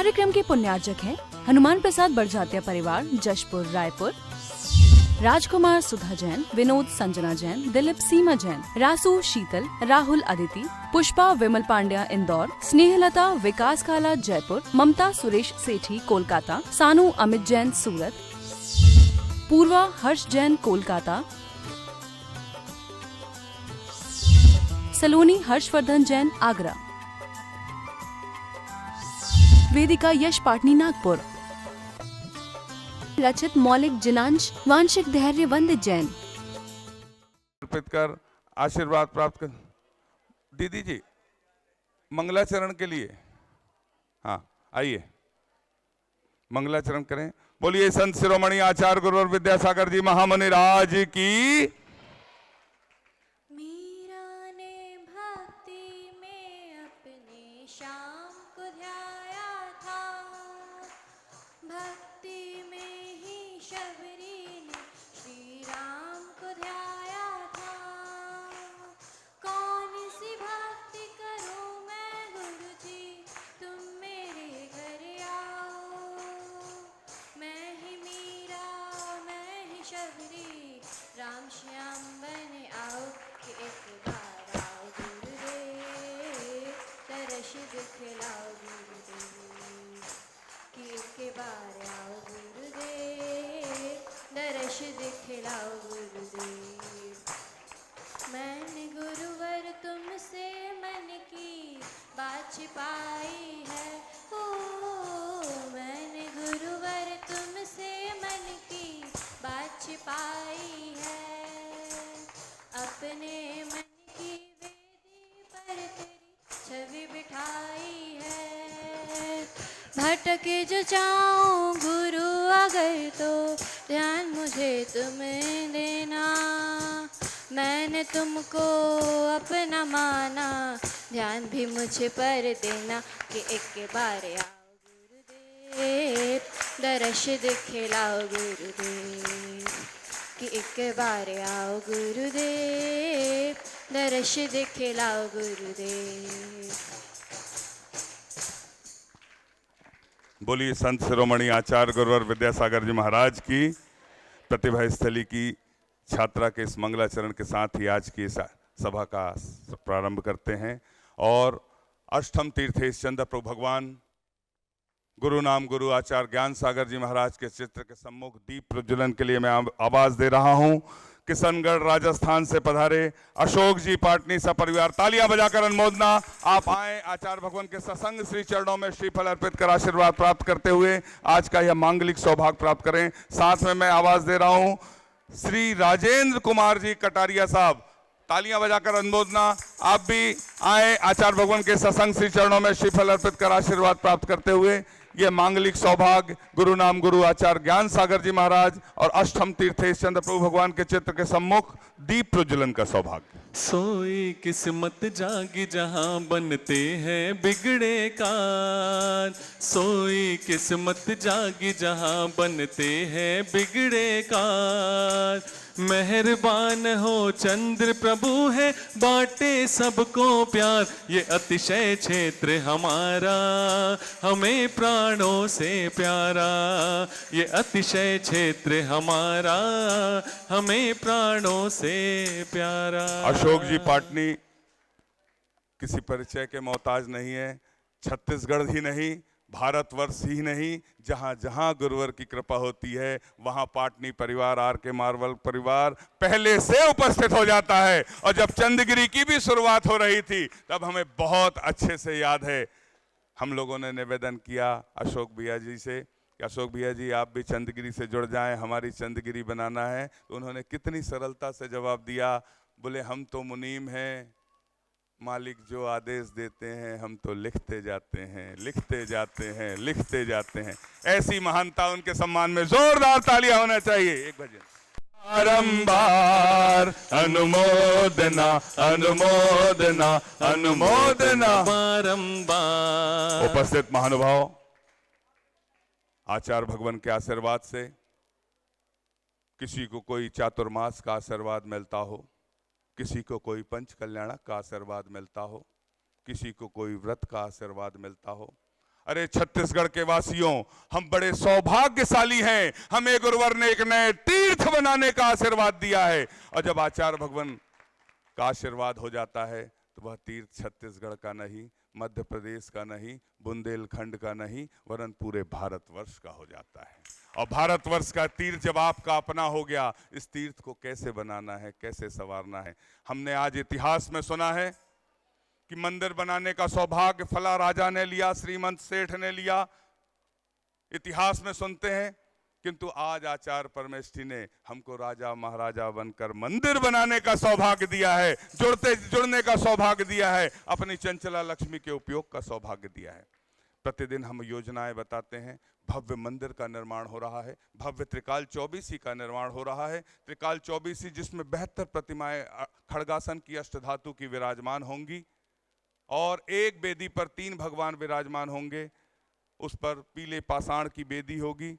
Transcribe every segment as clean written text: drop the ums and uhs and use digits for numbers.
कार्यक्रम के पुण्यार्चक हैं हनुमान प्रसाद बड़जात्या परिवार, जशपुर, रायपुर। राजकुमार सुधा जैन, विनोद संजना जैन, दिलीप सीमा जैन, रासू शीतल, राहुल अदिति, पुष्पा विमल पांड्या इंदौर, स्नेहलता विकास काला जयपुर, ममता सुरेश सेठी कोलकाता, सानू अमित जैन सूरत, पूर्वा हर्ष जैन कोलकाता, सलोनी हर्षवर्धन जैन आगरा, वेदिका यश पाटनी नागपुर, रचित मौलिक जिनांश वांशिक धैर्य वंदित जैन। अर्पित कर आशीर्वाद प्राप्त कर। दीदी जी मंगलाचरण के लिए, हाँ आइए मंगलाचरण करें। बोलिए संत शिरोमणि आचार्य गुरुवर विद्यासागर जी महामुनि राज की। राम श्याम बने आओ कि एक बार आओ गुरुदेव, तरस दिखलाओ गुरुदेव, कि एक बार आओ गुरुदेव, तरस दिखलाओ गुरुदेव। मैंने गुरुवर तुमसे मन की बात छिपाई है, ओ मैंने गुरुवर तुमसे मन की बात छिपाई है, अपने मन की वेदी पर तेरी छवि बिठाई है। भटके जो जाऊं गुरु अगर तो ध्यान मुझे तुम देना, मैंने तुमको अपना माना, ध्यान भी मुझे पर देना, कि एक बार आओ गुरुदेव, दर्श दिखलाओ गुरुदेव, कि एक बार आओ गुरुदेव, दर्श दिखलाओ गुरुदेव। बोलिए संत शिरोमणि आचार्य गुरुवर विद्यासागर जी महाराज की। प्रतिभा स्थली की छात्रा के इस मंगलाचरण के साथ ही आज की सभा का प्रारंभ करते हैं और अष्टम तीर्थेश चंद्र प्रभु भगवान गुरु नाम गुरु आचार्य ज्ञान सागर जी महाराज के चित्र के सम्मुख दीप प्रज्वलन के लिए मैं आवाज दे रहा हूं। किशनगढ़ राजस्थान से पधारे अशोक जी पाटनी सपरिवार, तालियां बजाकर अनुमोदना। आप आए आचार्य भगवान के सत्संग श्री चरणों में श्रीफल अर्पित कर आशीर्वाद प्राप्त करते हुए आज का यह मांगलिक सौभाग्य प्राप्त करें। साथ में मैं आवाज दे रहा हूं श्री राजेंद्र कुमार जी कटारिया साहब, तालियां बजाकर अनुमोदना। आप भी आए आचार्य भगवान के सत्संग श्री चरणों में श्रीफल अर्पित कर आशीर्वाद प्राप्त करते हुए ये मांगलिक सौभाग्य गुरु नाम गुरु आचार्य ज्ञान सागर जी महाराज और अष्टम तीर्थेश चंद्र प्रभु भगवान के चित्र के सम्मुख दीप प्रज्वलन का सौभाग्य। सोई किस्मत जागी जहां बनते हैं बिगड़े काज, सोई किस्मत जागी जहां बनते हैं बिगड़े काज। मेहरबान हो चंद्र प्रभु है बांटे सबको प्यार, ये अतिशय क्षेत्र हमारा हमें प्राणों से प्यारा, ये अतिशय क्षेत्र हमारा हमें प्राणों से प्यारा। अशोक जी पाटनी किसी परिचय के मोहताज नहीं है। छत्तीसगढ़ ही नहीं, भारतवर्ष ही नहीं, जहां जहां गुरुवर की कृपा होती है वहां पाटनी परिवार, आर के मार्वल परिवार पहले से उपस्थित हो जाता है। और जब चंद्रगिरी की भी शुरुआत हो रही थी तब हमें बहुत अच्छे से याद है, हम लोगों ने निवेदन किया अशोक भैया जी से कि अशोक भैया जी आप भी चंद्रगिरी से जुड़ जाएं, हमारी चंद्रगिरी बनाना है। तो उन्होंने कितनी सरलता से जवाब दिया, बोले हम तो मुनीम हैं, मालिक जो आदेश देते हैं हम तो लिखते जाते हैं, लिखते जाते हैं, लिखते जाते हैं। ऐसी महानता उनके सम्मान में जोरदार तालियां होना चाहिए। एक भजन बारंबार अनुमोदना अनुमोदना अनुमोदना बारंबार। उपस्थित महानुभाव, आचार्य भगवान के आशीर्वाद से किसी को कोई चातुर्मास का आशीर्वाद मिलता हो, किसी को कोई पंच कल्याणक का आशीर्वाद मिलता हो, किसी को कोई व्रत का आशीर्वाद मिलता हो, अरे छत्तीसगढ़ के वासियों, हम बड़े सौभाग्यशाली हैं, हमें गुरुवर ने एक नए तीर्थ बनाने का आशीर्वाद दिया है। और जब आचार्य भगवान का आशीर्वाद हो जाता है तो वह तीर्थ छत्तीसगढ़ का नहीं, मध्य प्रदेश का नहीं, बुंदेलखंड का नहीं, वरन पूरे भारतवर्ष का हो जाता है। और भारतवर्ष का तीर्थ जब आपका अपना हो गया, इस तीर्थ को कैसे बनाना है, कैसे संवारना है। हमने आज इतिहास में सुना है कि मंदिर बनाने का सौभाग्य फला राजा ने लिया, श्रीमंत सेठ ने लिया, इतिहास में सुनते हैं। किंतु आज आचार्य परमेष्ठी ने हमको राजा महाराजा बनकर मंदिर बनाने का सौभाग्य दिया है, जुड़ने का सौभाग्य दिया है, अपनी चंचला लक्ष्मी के उपयोग का सौभाग्य दिया है। प्रतिदिन हम योजनाएं बताते हैं। भव्य मंदिर का निर्माण हो रहा है, भव्य त्रिकाल चौबीसी का निर्माण हो रहा है। त्रिकाल चौबीसी जिसमें 72 प्रतिमाएं खड़गासन की अष्टधातु की विराजमान होंगी और एक वेदी पर 3 भगवान विराजमान होंगे। उस पर पीले पाषाण की वेदी होगी,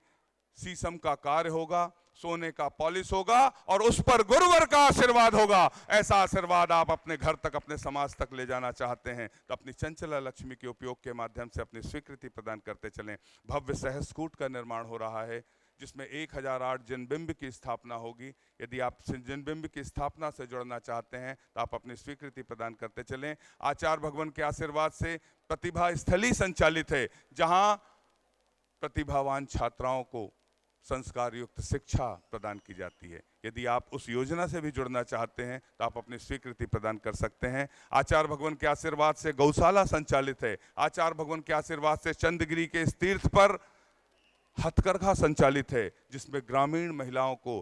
शीशम का कार्य होगा, सोने का पॉलिश होगा और उस पर गुरुवर का आशीर्वाद होगा। ऐसा आशीर्वाद आप अपने घर तक, अपने समाज तक ले जाना चाहते हैं तो अपनी चंचला लक्ष्मी के उपयोग के माध्यम से अपनी स्वीकृति प्रदान करते चलें। भव्य सहस्कूट का निर्माण हो रहा है जिसमें 1008 जिनबिंब की स्थापना होगी। यदि आप जिनबिंब की स्थापना से जुड़ना चाहते हैं तो आप अपनी स्वीकृति प्रदान करते चलें। आचार्य भगवान के आशीर्वाद से प्रतिभा स्थली संचालित है, जहां प्रतिभावान छात्राओं को संस्कार युक्त शिक्षा प्रदान की जाती है। यदि आप उस योजना से भी जुड़ना चाहते हैं तो आप अपनी स्वीकृति प्रदान कर सकते हैं। आचार्य भगवान के आशीर्वाद से गौशाला संचालित है। आचार्य भगवान के आशीर्वाद से चंद्रगिरी के इस तीर्थ पर हथकरघा संचालित है, जिसमें ग्रामीण महिलाओं को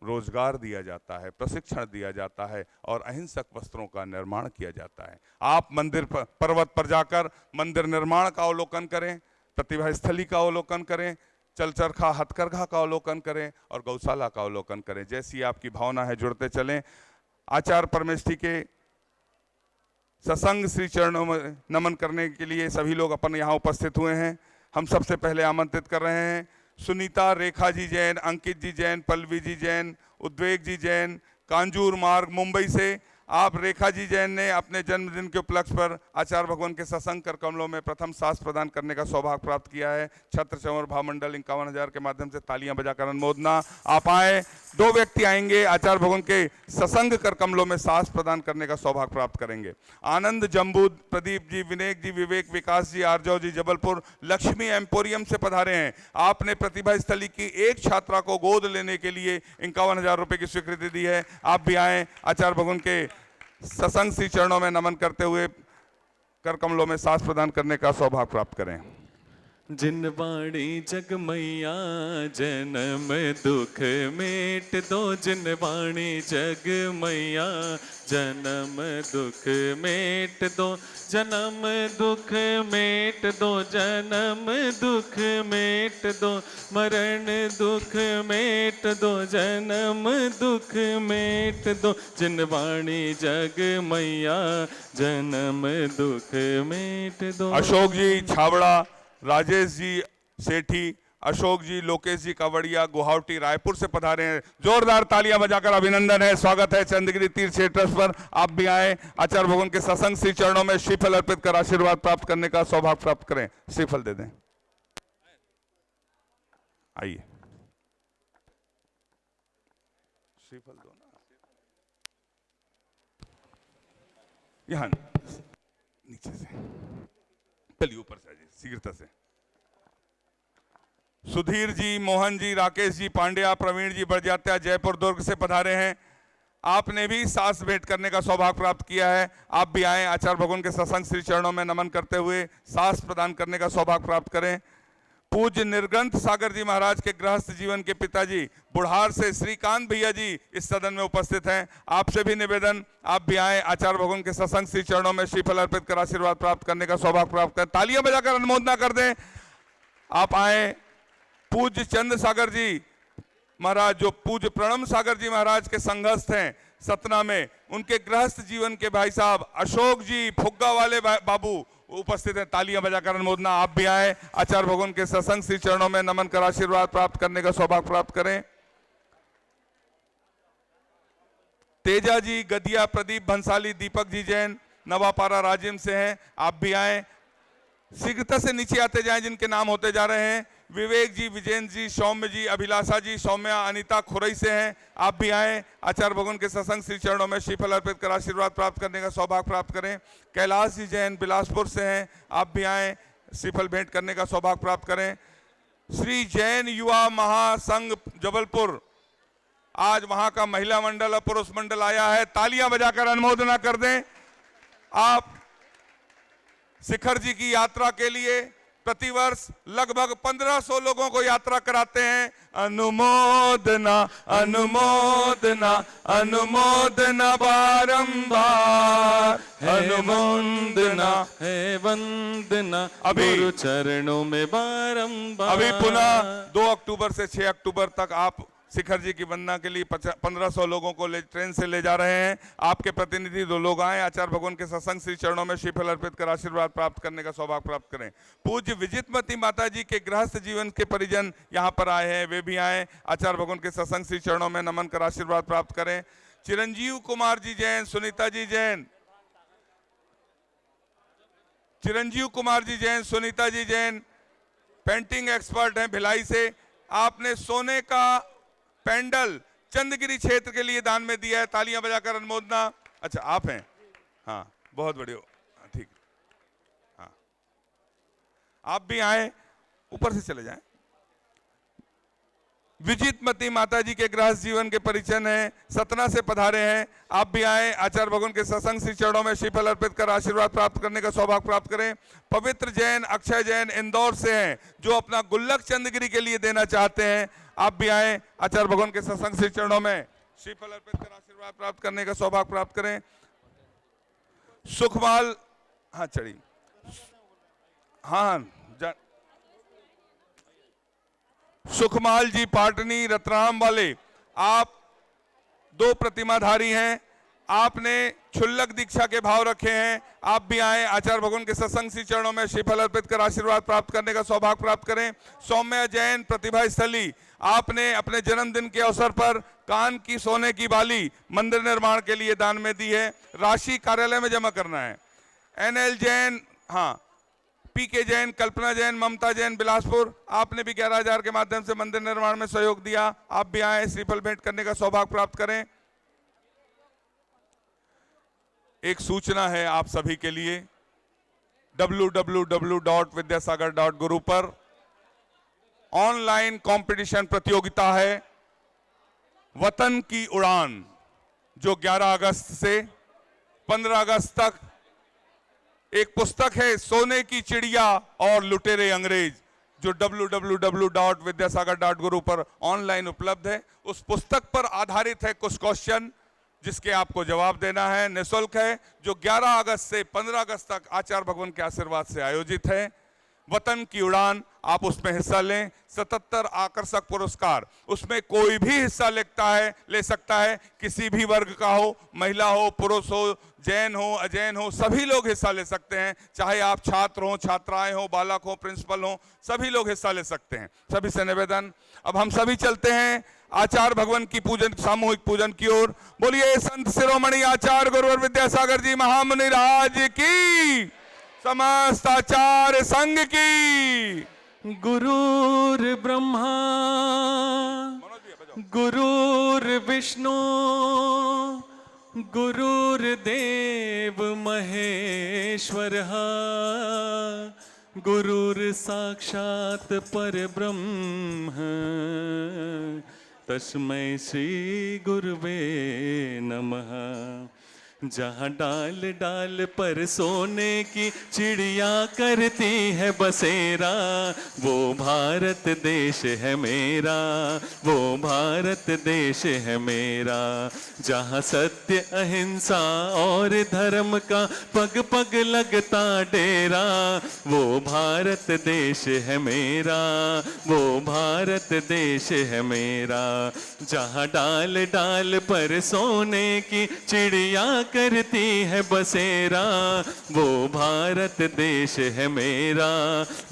रोजगार दिया जाता है, प्रशिक्षण दिया जाता है और अहिंसक वस्त्रों का निर्माण किया जाता है। आप मंदिर पर, पर्वत पर जाकर मंदिर निर्माण का अवलोकन करें, प्रतिभा स्थली का अवलोकन करें, चलचरखा हथकरघा का अवलोकन करें और गौशाला का अवलोकन करें। जैसी आपकी भावना है जुड़ते चलें। आचार्य परमेष्ठी के सत्संग श्री चरणों में नमन करने के लिए सभी लोग अपन यहाँ उपस्थित हुए हैं। हम सबसे पहले आमंत्रित कर रहे हैं सुनीता रेखा जी जैन, अंकित जी जैन, पल्लवी जी जैन, उद्वेग जी जैन, कांजूर मार्ग मुंबई से। आप रेखा जी जैन ने अपने जन्मदिन के उपलक्ष्य पर आचार्य भगवान के सत्संग कर कमलों में प्रथम सास प्रदान करने का सौभाग्य प्राप्त किया है। छत्र चंवर भावमंडल 51,000 के माध्यम से तालियां बजाकर अनुमोदना। आप आए, 2 व्यक्ति आएंगे, आचार्य भगवान के सत्संग कर कमलों में सास प्रदान करने का सौभाग्य प्राप्त करेंगे। आनंद जम्बू, प्रदीप जी, विनेक जी, विवेक विकास जी, आरजो जी जबलपुर लक्ष्मी एम्पोरियम से पधारे हैं। आपने प्रतिभा स्थली की एक छात्रा को गोद लेने के लिए 51,000 रुपये की स्वीकृति दी है। आप भी आए, आचार्य भगवान के सत्संग श्री चरणों में नमन करते हुए कर कमलों में सास प्रदान करने का सौभाग्य प्राप्त करें। जिन वाणी जग मैया जन्म दुख मेट दो, जिन वाणी जग मैया जन्म दुख मेट दो, जन्म दुख मेट दो, जन्म दुख मेट दो, मरण दुख मेट दो, जन्म दुख मेट दो, जिन वाणी जग मैया जन्म दुख मेट दो। अशोक जी छाबड़ा, राजेश जी सेठी, अशोक जी, लोकेश जी कावड़िया गुवाहाटी रायपुर से पधारे हैं। जोरदार तालियां बजाकर अभिनंदन है, स्वागत है चंद्रगिरी तीर्थ क्षेत्र पर। आप भी आए, आचार्य भगवान के सत्संग श्री चरणों में श्रीफल अर्पित कर आशीर्वाद प्राप्त करने का सौभाग्य प्राप्त करें। श्रीफल दे दें, आइए श्रीफल दो ना, यहाँ नीचे से, चलिए ऊपर से आइए शीघ्रता से। सुधीर जी, मोहन जी, राकेश जी पांड्या, प्रवीण जी बड़जात्या जयपुर दुर्ग से पधारे हैं। आपने भी सास भेंट करने का सौभाग्य प्राप्त किया है। आप भी आए, आचार्य भगवान के सत्संग श्री चरणों में नमन करते हुए सास प्रदान करने का सौभाग्य प्राप्त करें। पूज्य निर्ग्रंथ सागर जी महाराज के गृहस्थ जीवन के पिताजी बुढ़ार से श्रीकांत भैया जी इस सदन में उपस्थित हैं। आपसे भी निवेदन, आप भी आए, आचार्य भगवान के सत्संग श्री चरणों में श्रीफल अर्पित कर आशीर्वाद प्राप्त करने का सौभाग्य प्राप्त करें। तालियां बजाकर अनुमोदना कर दें। आप आए। पूज्य चंद्र सागर जी महाराज, जो पूज्य प्रणम सागर जी महाराज के संघस्थ हैं सतना में, उनके गृहस्थ जीवन के भाई साहब अशोक जी फुग्गा वाले बाबू उपस्थित हैं। तालियां बजाकर अनुमोदना। आप भी आए, आचार्य भगवान के सत्संग श्री चरणों में नमन कर आशीर्वाद प्राप्त करने का सौभाग्य प्राप्त करें। तेजा जी गदिया, प्रदीप भंसाली, दीपक जी जैन नवापारा राजिम से हैं। आप भी आए, शीघ्रता से नीचे आते जाएं जिनके नाम होते जा रहे हैं। विवेक जी, विजेंद्र जी, सौम्य जी, अभिलाषा जी, सौम्या अनीता खुरई से हैं, आप भी आए। आचार्य भगवान के सत्संग श्री चरणों में श्रीफल अर्पित कर आशीर्वाद प्राप्त करने का सौभाग्य प्राप्त करें। कैलाश जी जैन बिलासपुर से हैं, आप भी आए, श्रीफल भेंट करने का सौभाग्य प्राप्त करें। श्री जैन युवा महासंघ जबलपुर, आज वहां का महिला मंडल और पुरुष मंडल आया है, तालियां बजाकर अनुमोदना कर दें। आप शिखर जी की यात्रा के लिए प्रतिवर्ष लगभग 1500 लोगों को यात्रा कराते हैं। अनुमोदना अनुमोदना अनुमोदना बारंबार, अनुमोदना है वंदना अभी गुरु चरणों में बारंबार। अभी पुनः 2 अक्टूबर से 6 अक्टूबर तक आप शिखर जी की वंदना के लिए 1500 लोगों को ट्रेन से ले जा रहे हैं। आपके प्रतिनिधि 2 लोग आए, आचार्य भगवान के सत्संग श्री चरणों में श्रीफल अर्पित कर आशीर्वाद प्राप्त करने का सौभाग्य प्राप्त करें। पूज्य विजितमती माता जी के गृहस्थ जीवन के परिजन यहाँ पर आए हैं, वे भी आए, आचार्य भगवान के सत्संग श्री चरणों में नमन कर आशीर्वाद प्राप्त करें। चिरंजीव कुमार जी जैन, सुनीता जी जैन, चिरंजीव कुमार जी जैन, सुनीता जी जैन पेंटिंग एक्सपर्ट हैं भिलाई से। आपने सोने का पेंडल चंदगिरी क्षेत्र के लिए दान में दिया है, तालियां बजाकर अनुमोदना। अच्छा आप हैं, हाँ बहुत बढ़िया, ठीक, हाँ आप भी आए, ऊपर से चले जाएं। विजितमती माता जी के गृहस्थ जीवन के परिचय हैं, सतना से पधारे हैं, आप भी आए, आचार्य भगवान के सत्संग श्री चरणों में श्रीफल अर्पित कर आशीर्वाद प्राप्त करने का सौभाग्य प्राप्त करें। पवित्र जैन अक्षय जैन इंदौर से हैं, जो अपना गुल्लक चंदगिरी के लिए देना चाहते हैं, आप भी आए, आचार्य भगवान के सत्संग श्री चरणों में श्रीफल अर्पित कर आशीर्वाद प्राप्त करने का सौभाग्य प्राप्त करें। सुखमाल, हाँ चढ़ी, हाँ सुखमाल जी पाटनी रतराम वाले, आप 2 प्रतिमाधारी हैं, आपने क्षुल्लक दीक्षा के भाव रखे हैं, आप भी आए, आचार्य भगवान के सत्संग श्री चरणों में श्रीफल अर्पित कर आशीर्वाद प्राप्त करने का सौभाग्य प्राप्त करें। सौम्या जैन प्रतिभा स्थली, आपने अपने जन्मदिन के अवसर पर कान की सोने की बाली मंदिर निर्माण के लिए दान में दी है, राशि कार्यालय में जमा करना है। NL जैन, हाँ PK जैन, कल्पना जैन, ममता जैन बिलासपुर, आपने भी 11,000 के माध्यम से मंदिर निर्माण में सहयोग दिया, आप भी आए, श्रीफल भेंट करने का सौभाग्य प्राप्त करें। एक सूचना है आप सभी के लिए, www.vidyasagar.guru पर ऑनलाइन कंपटीशन प्रतियोगिता है वतन की उड़ान, जो 11 अगस्त से 15 अगस्त तक एक पुस्तक है सोने की चिड़िया और लुटेरे अंग्रेज, जो www.vidyasagar.guru पर ऑनलाइन उपलब्ध है। उस पुस्तक पर आधारित है कुछ क्वेश्चन, जिसके आपको जवाब देना है, निःशुल्क है, जो 11 अगस्त से 15 अगस्त तक आचार्य भगवान के आशीर्वाद से आयोजित है। वतन की उड़ान, आप उसमें हिस्सा लें। 77 आकर्षक पुरस्कार, उसमें कोई भी हिस्सा ले सकता है, किसी भी वर्ग का हो, महिला हो, पुरुष हो, जैन हो, अजैन हो, सभी लोग हिस्सा ले सकते हैं। चाहे आप छात्र हो, छात्राएं हो, बालक हो, प्रिंसिपल हो, सभी लोग हिस्सा ले सकते हैं। सभी से निवेदन, अब हम सभी चलते हैं आचार्य भगवान की पूजन, सामूहिक पूजन की ओर। बोलिए संत शिरोमणि आचार्य गुरुवर विद्यासागर जी महामुनि राज की, समस्त आचार्य संघ की। गुरुर ब्रह्मा गुरुर्विष्णु गुरुर्देव महेश्वरः गुरुर्साक्षात् परब्रह्म तस्मै श्री गुरुवे नमः। जहाँ डाल डाल पर सोने की चिड़िया करती है बसेरा, वो भारत देश है मेरा, वो भारत देश है मेरा। जहाँ सत्य अहिंसा और धर्म का पग पग लगता डेरा, वो भारत देश है मेरा, वो भारत देश है मेरा। जहाँ डाल डाल पर सोने की चिड़िया करती है बसेरा, वो भारत देश है मेरा,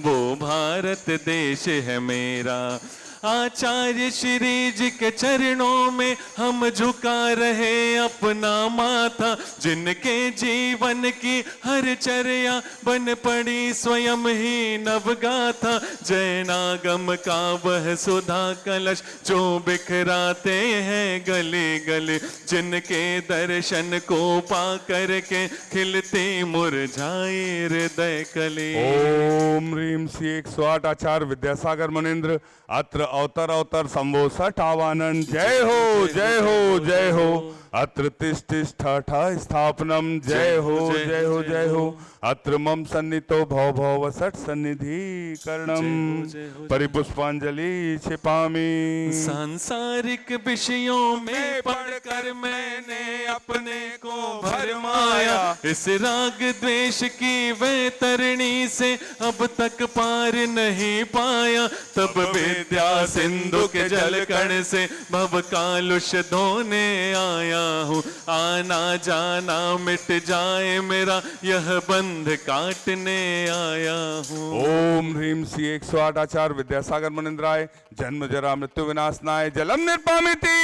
वो भारत देश है मेरा। आचार्य श्री जी के चरणों में हम झुका रहे अपना माथा, जिनके जीवन की हर चर्या बन पड़ी स्वयं ही नवगाथा। जैनागम का वह सुधा कलश जो बिखराते हैं गली गली, जिनके दर्शन को पा करके खिलती मुरझाई हृदय कली। ओम ह्रीं श्री 108 आचार्य विद्यासागर मुनीन्द्र अत्र अवतर अवतर संभो सठ आवानन। जय हो जय हो जय हो। अत्र तिष्ठ स्थापनम। जय हो जय हो जय हो। अत्र मम सन्नितो भव भव सठ सन्निधि करणम। परिपुष्पांजलि छिपामी। सांसारिक विषयों में पढ़कर मैंने अपने को भरमाया, इस राग द्वेष की वैतरणी से अब तक पार नहीं पाया। तब विद्या सिंधु के जल कण से भव कालुष धोने आया हूँ। आना जाना मिट जाए मेरा यह बंध काटने आया हूँ। ओम ह्रीं श्री 108 आचार्य विद्यासागर मुनीन्द्राय जन्म जरा मृत्यु विनाशनाय जलम निर्पामिति।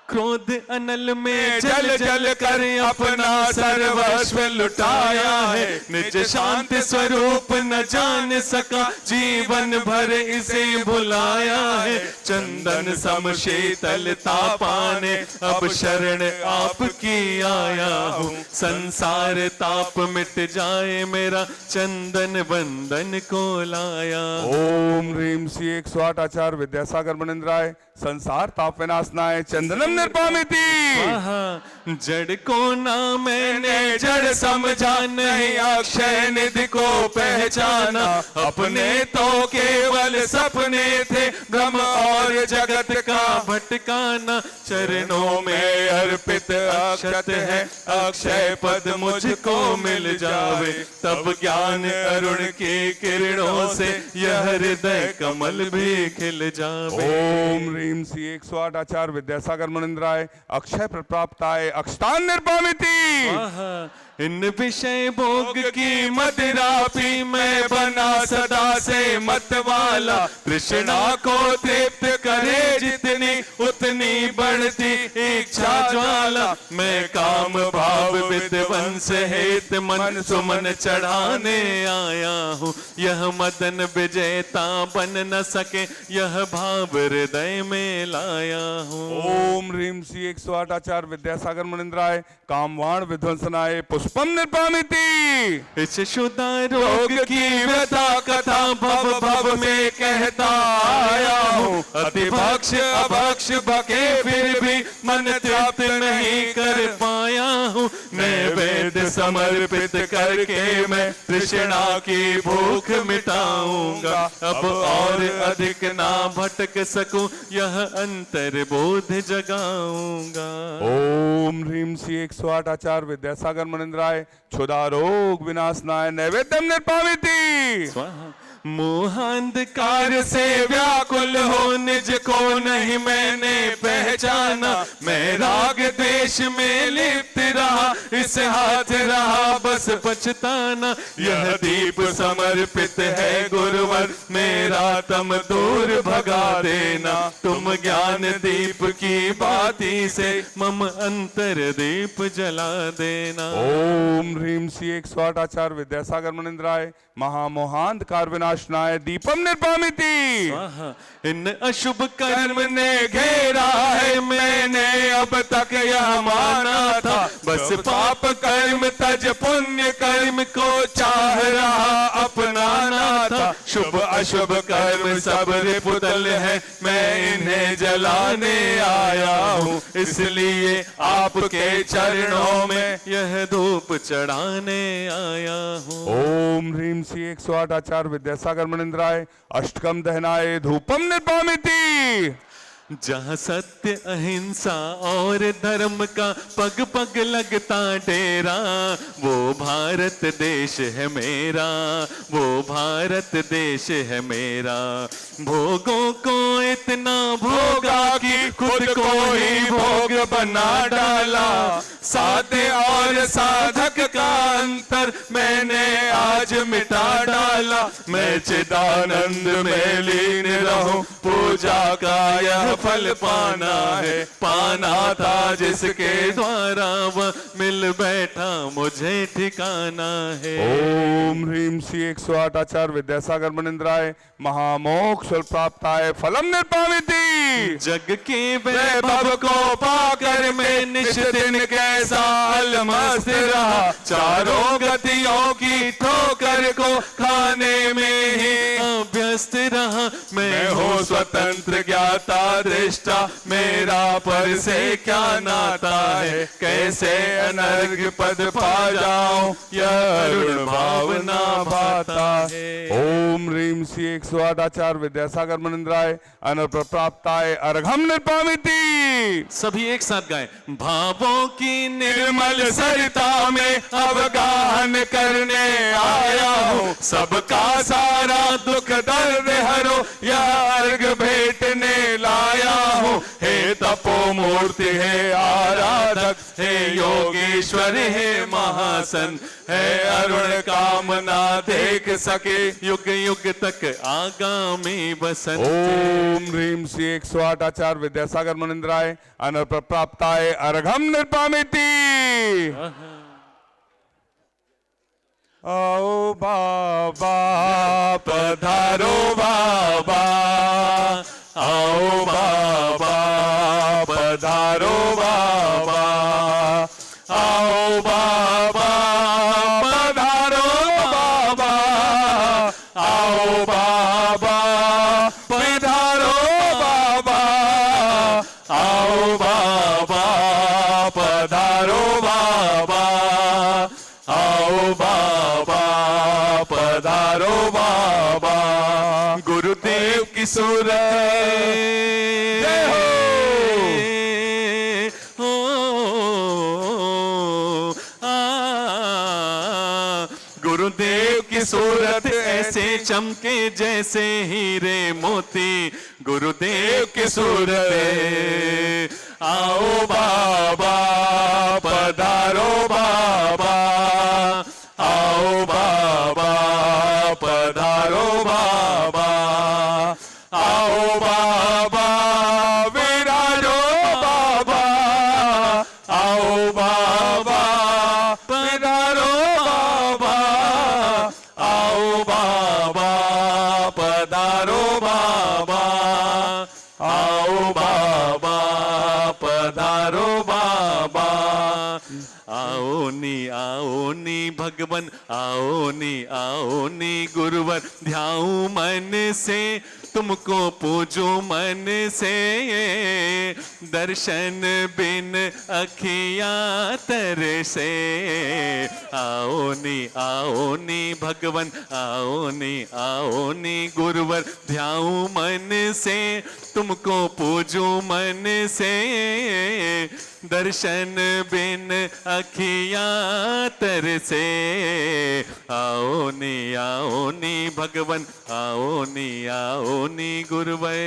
क्रोध अनल में जल जल कर अपना सर्वस्व लुटाया है। निज शांति स्वरूप न जान सका जीवन भर इसे भुलाया है। चंदन सम शीतलता पाने अब शरण आपकी आया हूँ। संसार ताप मिट जाए मेरा चंदन बंधन को लाया। ओम ह्रीं श्री 108 आचार्य विद्यासागर मुनीन्द्राय संसार ताप विनाशनाय चंदनम निर्पामिति। जड़ को ना मैंने जड़ समझा, नहीं अक्षय निधि को पहचाना। अपने तो केवल सपने थे भ्रम और जगत का भटकाना। चरणों में अर्पित अक्षत है अक्षय पद मुझको मिल जावे। तब ज्ञान अरुण की किरणों से यह हृदय कमल भी खिल जावे। ओम ह्रीं श्री 108 आचार्य विद्यासागर मुनीन्द्राय अक्षय प्राप्ताय अक्षतान निर्पामिति। इन विषय भोग की मदिरा पी मैं बना सदा से मत वाला। तृष्णा को तृप्त करे जितनी उतनी बढ़ती इच्छा ज्वाला। मैं काम भाव विद्वंस हेत मन सुमन चढ़ाने आया हूँ। यह मदन विजेता बन न सके यह भाव हृदय में लाया हूँ। ओम ह्रीं श्री 108 आचार्य विद्यासागर मुनीन्द्राय कामवाण विध्वंसनाय पुष्पम निर्पामिति। इस शुदा रोग की व्यथा कथा भव भव में कहता आया हूँ। अति भक्ष अभक्ष बके फिर भी मन तृप्त नहीं कर पाया हूँ। नैवेद्य समर्पित करके मैं तृष्णा की भूख मिटाऊंगा। अब और अधिक ना भटक सकूं यह अंतर बोध जगाऊंगा। ओम ह्रीं श्री 108 आचार्य विद्यासागर मुनीन्द्राय क्षुधा रोग विनाशनाय नैवेद्यम निर्पामिति। मोहांधकार से व्याकुल हो निज को नहीं मैंने पहचाना। मैं राग देश में लिप्त रहा इस हाथ रहा बस पछताना। यह दीप समर्पित है गुरुवर मेरा तम दूर भगा देना। तुम ज्ञान दीप की बाती से मम अंतर दीप जला देना। ओम ह्रीं श्री 108 आचार्य विद्यासागर मुनीन्द्राय महामोहांधकार विनाशनाय दीपम निर्पामिति। इन अशुभ कर्म ने घेरा है मैंने अब तक यह माना था। बस पाप कर्म तज पुण्य कर्म को चाह रहा अपनाना था। शुभ अशुभ कर्म सब रिपुतल है मैं इन्हें जलाने आया हूँ। इसलिए आपके चरणों में यह धूप चढ़ाने आया हूँ। ओम ह्रीं श्री 108 आचार्य विद्यासागर मुनीन्द्राय अष्टकम दहनाय धूपम निर्पामिति। जहाँ सत्य अहिंसा और धर्म का पग पग लगता डेरा, वो भारत देश है मेरा, वो भारत देश है मेरा। भोगों को इतना भोगा कि खुद को ही भोग बना डाला। साधे और साधक का अंतर मैंने आज मिटा डाला। मैं चिदानंद में लीन रहूं, पूजा का यह फल पाना है। पाना था जिसके द्वारा वह मिल बैठा, मुझे ठिकाना है। ओम ह्रीम श्री 108 आचार्य विद्यासागर मुनिंद्राय महामोक्ष प्राप्ताय फलम निर्पामिति। जग के वैभव को पाकर मैं निश दिन कैसा अलमस्त रहा। चारों गतियों की ठोकर को खाने में ही अभ्यस्त रहा। मैं हूँ स्वतंत्र ज्ञाता दृष्टा, मेरा पर से क्या नाता है। कैसे अनर्घ पद पा जाऊं, यह अरुण भावना भाता है। ओम ह्रीम श्री 108 आचार्य विद्यासागर मुनिंद्राय अनर्घ प्राप्ताय अर्घम निर्पामिति। सभी एक साथ गाएं। भावों की निर्मल सरिता में अवगाहन करने आया हूँ। सबका सारा दुख दर्द हरो, यह अर्घ भेंटने लाया हूँ। हे तपो मूर्ति है आराधक, हे योगेश्वर है महासन, है अरुण कामना देख सके युग युग तक आगामी बसंत। ओम ह्रीम श्री 108 आचार्य विद्यासागर मुनिंद्राय अनर्घ प्राप्ताय अर्घम निर्पामिति। आओ बाबा पधारो बाबा, आओ बाबा पधारो बाबा, आओ बाबा पधारो बाबा, आओ बाबा पधारो बाबा, आओ बाबा पधारो बाबा, आओ बाबा पधारो बाबा। गुरुदेव की सूरत जय हो। गुरुदेव की सूरत ऐसे चमके जैसे हीरे मोती। गुरुदेव की सूरत आओ बाबा पधारो बाबा, आओ बाबा पधारो बाबा, आओ बाबा विराजो बाबा, आओ बाबा पधारो बाबा, आओ बाबा पधारो बाबा, आओ बाबा पधारो बाबा। आओ नी भगवन, आओ नी गुरुवर, ध्याऊं मन से तुमको पूजो मन से। दर्शन बिन अखियां तरसे। आओ नी भगवन, आओ नी गुरुवर, ध्याऊं मन से तुमको पूजो मन से। दर्शन बिन अखियां तरसे। आओ नी भगवन, आओ नी गुरुवर।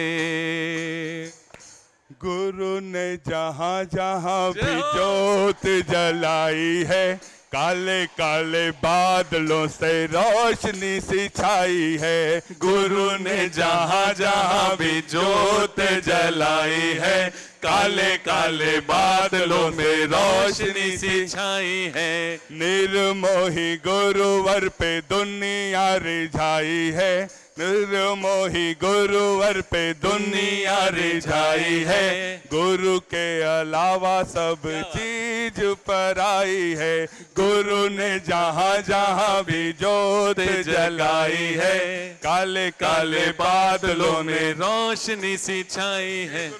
गुरु ने जहाँ जहाँ भी ज्योत जलाई है, काले काले बादलों से रोशनी सी छाई है। गुरु ने जहाँ जहाँ भी ज्योत जलाई है, काले काले बादलों में रोशनी सी छाई है। निर्मोही गुरुवर पे दुनिया रिझाई है, निर्मोही गुरुवर पे दुनिया रिझाई है। गुरु के अलावा सब चीज पराई है। गुरु ने जहाँ जहाँ भी ज्योत जलाई है, काले काले बादलों में रोशनी सी छाई है।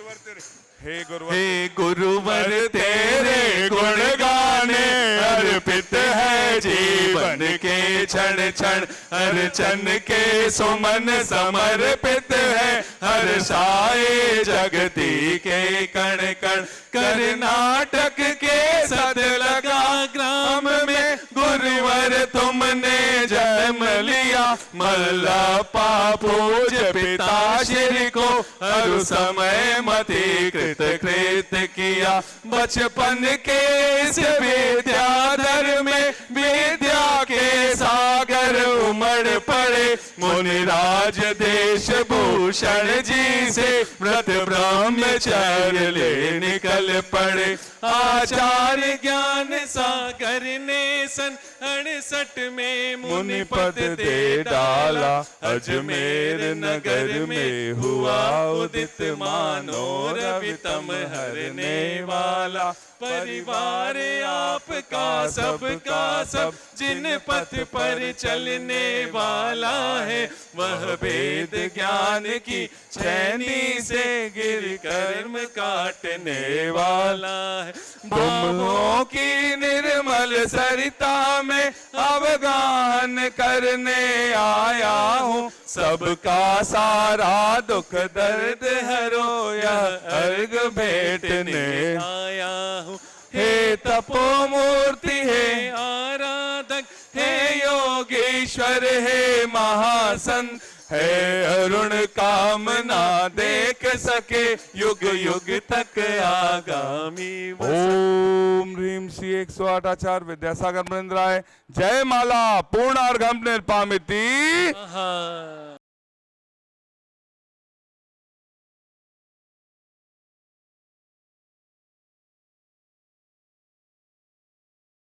हे गुरुवर तेरे गुण गाने अर्पित है जीवन के क्षण क्षण। अर्चन के सुमन समर्पित है, हर्षाए जगती के कण कण। कर्नाटक के सदलगा ग्राम में गुरुवर तुमने जन्म लिया। मल्लप्पा पूज्य पिता श्री को हर समय मति कृत कृत किया। बचपन के इस विद्याधर में विद्या के सागर उमड़ पड़े। मुनिराज देश भूषण जी से व्रत ब्रह्मचर्य ले निकल पड़े। आचार्य ज्ञान सागर ने सन 68 में मुनि पद दे डाला। अजमेर नगर में हुआ उदित मानो रवितम हरने वाला। परिवार आपका सबका सब जिन पथ पर चलने वाला है। वह वेद ज्ञान की छैनी से गिर कर्म काटने वाला है। भावों की निर्मल सरिता में अवगाहन करने आया हूँ। सबका सारा दुख दर्द हरो यह अर्घ भेंटने आया हूँ। हे तपोमूर्ति हे आराधक हे योगेश्वर हे महासंत है अरुण कामना देख सके युग युग तक आगामी। ओम ह्रीम श्री 108 आचार्य विद्यासागर महेंद्राय जय माला पूर्णार्घम निर्पामिति।